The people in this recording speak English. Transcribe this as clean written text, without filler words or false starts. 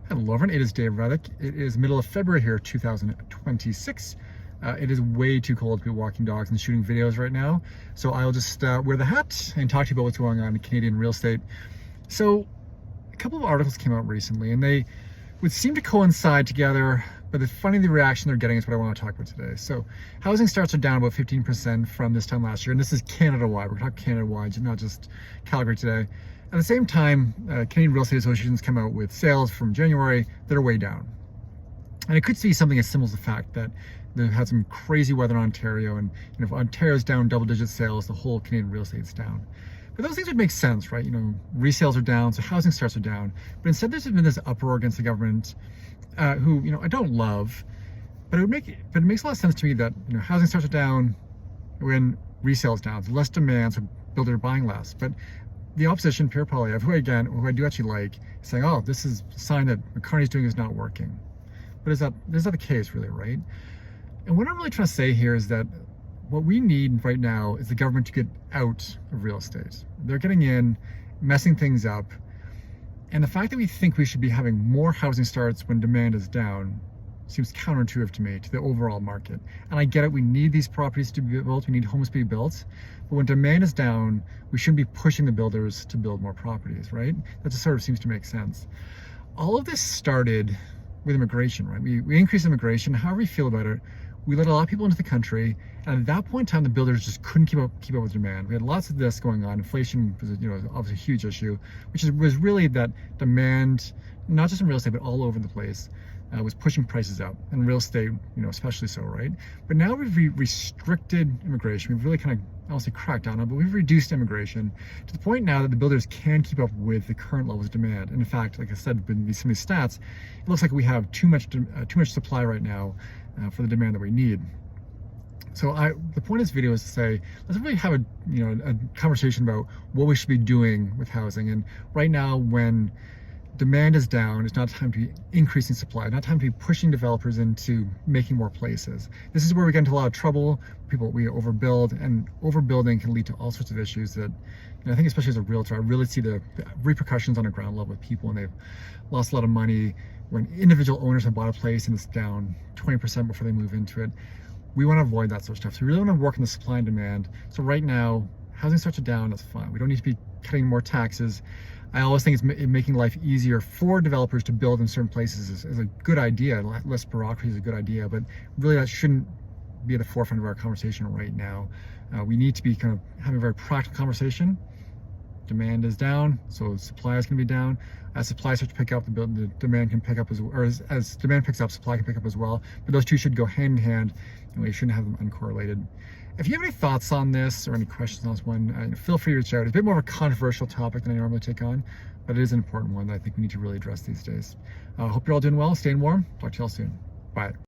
Hello everyone, it is Dave Reddick. It is middle of February here, 2026. It is way too cold to be walking dogs and shooting videos right now. So I'll just wear the hat and talk to you about what's going on in Canadian real estate. So a couple of articles came out recently and they would seem to coincide together, but it's funny the reaction they're getting is what I want to talk about today. So housing starts are down about 15% from this time last year, and this is Canada-wide. We're talking Canada-wide, not just Calgary today. At the same time, Canadian Real Estate Associations come out with sales from January that are way down. And it could be something as simple as the fact that they've had some crazy weather in Ontario, and if Ontario's down double-digit sales, the whole Canadian real estate's down. But those things would make sense, right? Resales are down, so housing starts are down. But instead, there's been this uproar against the government, who I don't love, but it makes a lot of sense to me that housing starts are down when resales down, so less demand, so builders are buying less. But the opposition, Pierre Poilievre, who I do actually like, is saying, oh, this is a sign that what Carney's doing is not working. But is that the case, really, right? And what I'm really trying to say here is that what we need right now is the government to get out of real estate. They're getting in, messing things up. And the fact that we think we should be having more housing starts when demand is down seems counterintuitive to me, to the overall market. And I get it, we need these properties to be built, we need homes to be built, but when demand is down, we shouldn't be pushing the builders to build more properties, right? That just sort of seems to make sense. All of this started with immigration, right? We increased immigration, however you feel about it, we let a lot of people into the country, and at that point in time, the builders just couldn't keep up with demand. We had lots of this going on. Inflation was, obviously a huge issue, was really that demand, not just in real estate, but all over the place, was pushing prices up, and real estate, especially so, right? But now we've restricted immigration. We've really kind of, I don't say cracked down on it, but we've reduced immigration to the point now that the builders can keep up with the current levels of demand. And in fact, like I said, with some of these stats, it looks like we have too much supply right now for the demand that we need. So the point of this video is to say, let's really have a conversation about what we should be doing with housing. And right now, when demand is down, it's not time to be increasing supply, not time to be pushing developers into making more places. This is where we get into a lot of trouble. We overbuild, and overbuilding can lead to all sorts of issues that, I think especially as a realtor, I really see the repercussions on a ground level with people, and they've lost a lot of money when individual owners have bought a place and it's down 20% before they move into it. We want to avoid that sort of stuff. So we really want to work on the supply and demand. So right now, housing starts are down, that's fine. We don't need to be cutting more taxes. I always think it's making life easier for developers to build in certain places is a good idea. Less bureaucracy is a good idea, but really that shouldn't be at the forefront of our conversation right now. We need to be kind of having a very practical conversation. Demand is down, so supply is going to be down. As supply starts to pick up, the demand can pick up as well, or as demand picks up, supply can pick up as well. But those two should go hand in hand, and we shouldn't have them uncorrelated. If you have any thoughts on this or any questions on this one, feel free to reach out. It's a bit more of a controversial topic than I normally take on, but it is an important one that I think we need to really address these days. Hope you're all doing well, staying warm. Talk to you all soon. Bye.